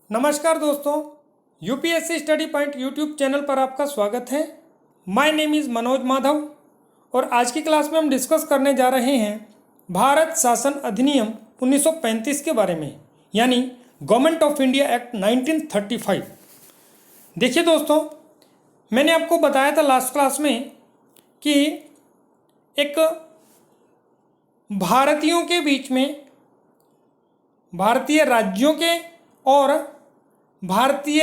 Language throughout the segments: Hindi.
नमस्कार दोस्तों, UPSC study point YouTube channel पर आपका स्वागत है। My name is Manoj Madhav और आज की क्लास में हम डिस्कस करने जा रहे हैं भारत शासन अधिनियम 1935 के बारे में, यानी गवर्नमेंट ऑफ इंडिया एक्ट 1935। देखिए दोस्तों, मैंने आपको बताया था लास्ट क्लास में कि एक भारतीयों के बीच में भारतीय राज्यों के और भारतीय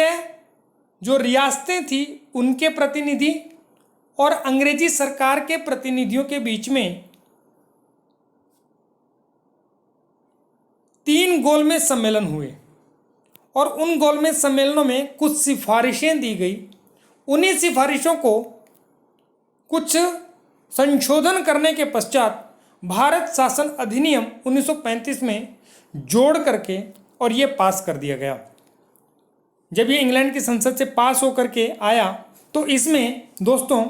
जो रियासतें थी उनके प्रतिनिधि और अंग्रेजी सरकार के प्रतिनिधियों के बीच में 3 गोलमेज सम्मेलन हुए और उन गोलमेज सम्मेलनों में कुछ सिफारिशें दी गई। उन्हीं सिफारिशों को कुछ संशोधन करने के पश्चात भारत शासन अधिनियम 1935 में जोड़ करके और ये पास कर दिया गया। जब ये इंग्लैंड की संसद से पास होकर के आया तो इसमें दोस्तों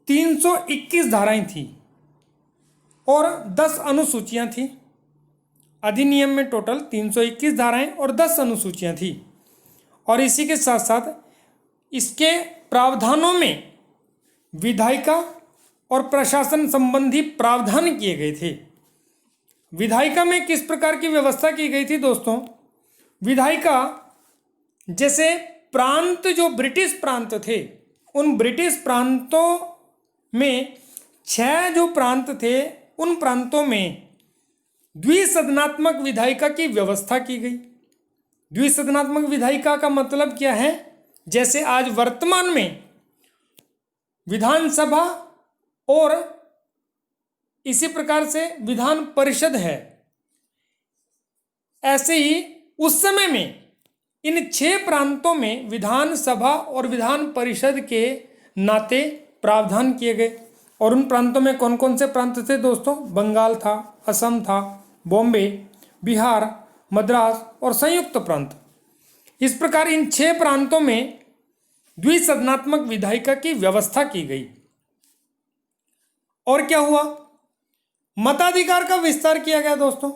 321 धाराएं थी और 10 अनुसूचियां थी। अधिनियम में टोटल 321 धाराएं और 10 अनुसूचियां थी और इसी के साथ साथ इसके प्रावधानों में विधायिका और प्रशासन संबंधी प्रावधान किए गए थे। विधायिका में किस प्रकार की व्यवस्था की गई थी दोस्तों? विधायिका जैसे प्रांत, जो ब्रिटिश प्रांत थे, उन ब्रिटिश प्रांतों में 6 जो प्रांत थे, उन प्रांतों में द्विसदनात्मक विधायिका की व्यवस्था की गई। द्विसदनात्मक विधायिका का मतलब क्या है? जैसे आज वर्तमान में विधानसभा और इसी प्रकार से विधान परिषद है, ऐसे ही उस समय में इन 6 प्रांतों में विधानसभा और विधान परिषद के नाते प्रावधान किए गए। और उन प्रांतों में कौन कौन से प्रांत थे दोस्तों? बंगाल था, असम था, बॉम्बे, बिहार, मद्रास और संयुक्त प्रांत। इस प्रकार इन 6 प्रांतों में द्विसदनात्मक विधायिका की व्यवस्था की गई। और क्या हुआ? मताधिकार का विस्तार किया गया दोस्तों।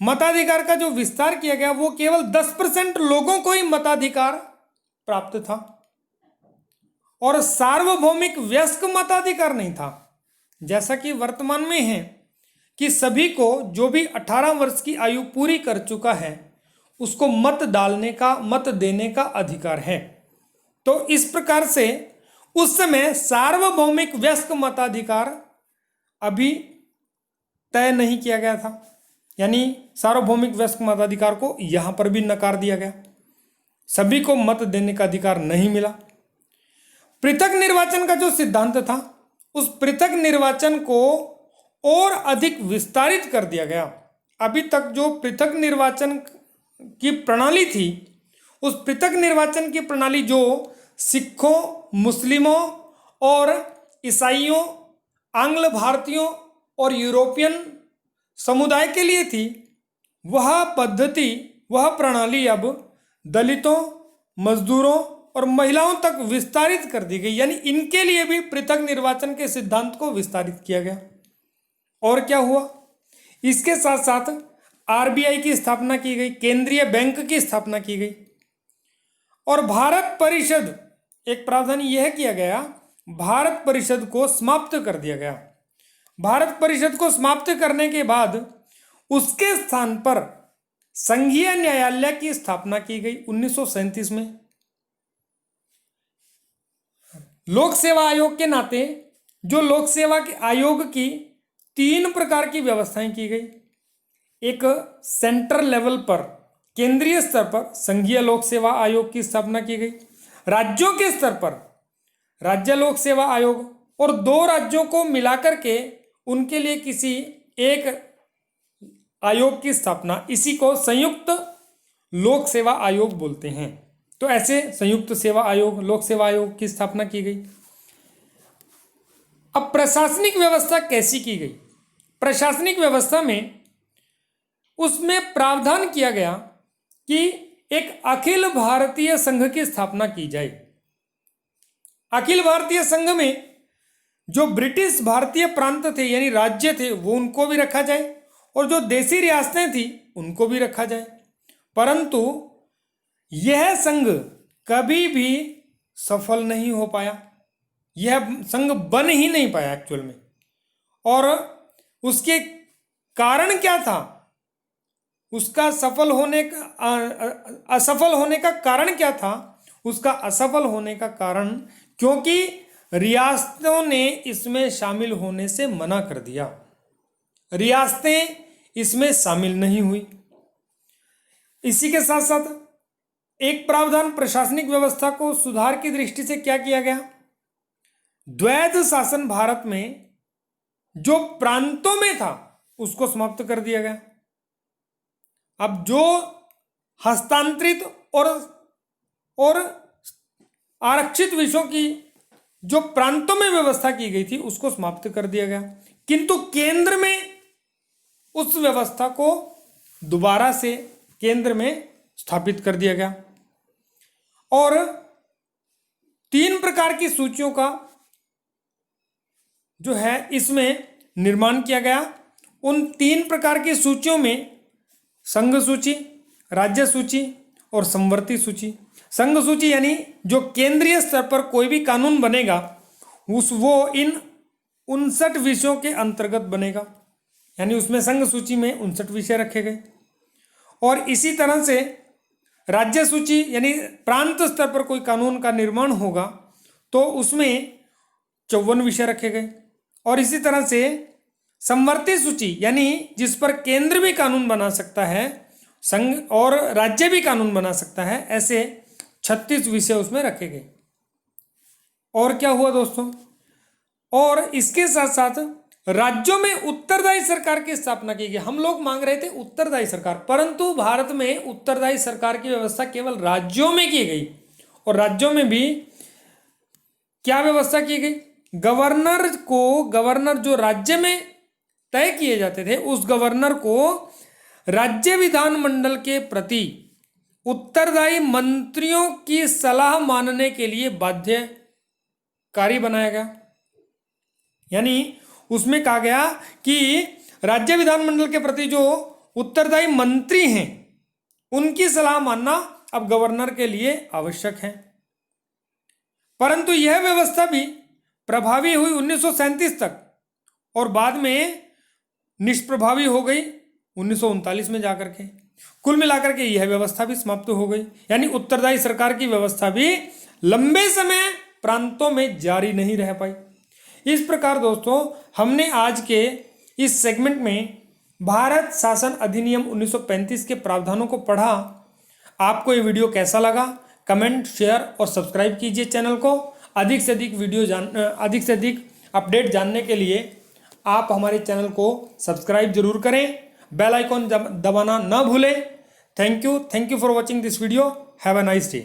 मताधिकार का जो विस्तार किया गया वो केवल 10% लोगों को ही मताधिकार प्राप्त था और सार्वभौमिक वयस्क मताधिकार नहीं था, जैसा कि वर्तमान में है कि सभी को, जो भी 18 वर्ष की आयु पूरी कर चुका है, उसको मत डालने का, मत देने का अधिकार है। तो इस प्रकार से उस समय सार्वभौमिक वयस्क मताधिकार अभी तय नहीं किया गया था, यानी सार्वभौमिक वयस्क मताधिकार को यहां पर भी नकार दिया गया। सभी को मत देने का अधिकार नहीं मिला। पृथक निर्वाचन का जो सिद्धांत था, उस पृथक निर्वाचन को और अधिक विस्तारित कर दिया गया। अभी तक जो पृथक निर्वाचन की प्रणाली थी, उस पृथक निर्वाचन की प्रणाली जो सिखों, मुस्लिमों और ईसाइयों, आंग्ल भारतीयों और यूरोपियन समुदाय के लिए थी, वह पद्धति, वह प्रणाली अब दलितों, मजदूरों और महिलाओं तक विस्तारित कर दी गई। यानी इनके लिए भी पृथक निर्वाचन के सिद्धांत को विस्तारित किया गया। और क्या हुआ? इसके साथ साथ आरबीआई की स्थापना की गई, केंद्रीय बैंक की स्थापना की गई और भारत परिषद, एक प्रावधान यह किया गया, भारत परिषद को समाप्त कर दिया गया। भारत परिषद को समाप्त करने के बाद उसके स्थान पर संघीय न्यायालय की स्थापना की गई 1937 में। लोक सेवा आयोग के नाते जो लोक सेवा के आयोग की 3 प्रकार की व्यवस्थाएं की गई। एक सेंट्रल लेवल पर, केंद्रीय स्तर पर संघीय लोक सेवा आयोग की स्थापना की गई। राज्यों के स्तर पर राज्य लोक सेवा आयोग और 2 राज्यों को मिलाकर के उनके लिए किसी एक आयोग की स्थापना, इसी को संयुक्त लोक सेवा आयोग बोलते हैं। तो ऐसे संयुक्त सेवा आयोग, लोक सेवा आयोग की स्थापना की गई। अब प्रशासनिक व्यवस्था कैसी की गई? प्रशासनिक व्यवस्था में उसमें प्रावधान किया गया कि एक अखिल भारतीय संघ की स्थापना की जाए। अखिल भारतीय संघ में जो ब्रिटिश भारतीय प्रांत थे, यानी राज्य थे, वो उनको भी रखा जाए और जो देसी रियासतें थी उनको भी रखा जाए। परंतु यह संघ कभी भी सफल नहीं हो पाया, यह संघ बन ही नहीं पाया एक्चुअल में। और उसके कारण क्या था, उसका असफल होने का कारण क्या था? उसका असफल होने का कारण क्योंकि रियासतों ने इसमें शामिल होने से मना कर दिया, रियासतें इसमें शामिल नहीं हुई। इसी के साथ साथ एक प्रावधान प्रशासनिक व्यवस्था को सुधार की दृष्टि से क्या किया गया? द्वैध शासन भारत में जो प्रांतों में था उसको समाप्त कर दिया गया। अब जो हस्तांतरित और आरक्षित विषयों की जो प्रांतों में व्यवस्था की गई थी उसको समाप्त कर दिया गया, किंतु केंद्र में उस व्यवस्था को दोबारा से केंद्र में स्थापित कर दिया गया। और 3 प्रकार की सूचियों का जो है इसमें निर्माण किया गया। उन 3 प्रकार की सूचियों में संघ सूची, राज्य सूची और समवर्ती सूची। संघ सूची यानी जो केंद्रीय स्तर पर कोई भी कानून बनेगा वो इन 59 विषयों के अंतर्गत बनेगा, यानी उसमें संघ सूची में 59 विषय रखे गए। और इसी तरह से राज्य सूची यानी प्रांत स्तर पर कोई कानून का निर्माण होगा तो उसमें 54 विषय रखे गए। और इसी तरह से समवर्ती सूची यानी जिस पर केंद्र भी कानून बना सकता है, संघ और राज्य भी कानून बना सकता है, ऐसे 36 विषय उसमें रखे गए। और क्या हुआ दोस्तों? और इसके साथ साथ राज्यों में उत्तरदायी सरकार की स्थापना की गई। हम लोग मांग रहे थे उत्तरदायी सरकार, परंतु भारत में उत्तरदायी सरकार की व्यवस्था केवल राज्यों में की गई। और राज्यों में भी क्या व्यवस्था की गई? गवर्नर जो राज्य में तय किए जाते थे उस गवर्नर को राज्य विधानमंडल के प्रति उत्तरदायी मंत्रियों की सलाह मानने के लिए बाध्यकारी बनाया गया। यानी उसमें कहा गया कि राज्य विधानमंडल के प्रति जो उत्तरदायी मंत्री हैं उनकी सलाह मानना अब गवर्नर के लिए आवश्यक है। परंतु यह व्यवस्था भी प्रभावी हुई 1937 तक और बाद में निष्प्रभावी हो गई 1939 में जाकर के। कुल मिलाकर के यह व्यवस्था भी समाप्त हो गई, यानी उत्तरदायी सरकार की व्यवस्था भी लंबे समय प्रांतों में जारी नहीं रह पाई। इस प्रकार दोस्तों हमने आज के इस सेगमेंट में भारत शासन अधिनियम 1935 के प्रावधानों को पढ़ा। आपको ये वीडियो कैसा लगा? कमेंट, शेयर और सब्सक्राइब कीजिए चैनल को। अधिक से अधिक अपडेट जानने के लिए आप हमारे चैनल को सब्सक्राइब जरूर करें, बेल आइकॉन दबाना ना भूलें। Thank you for watching this video. Have a nice day.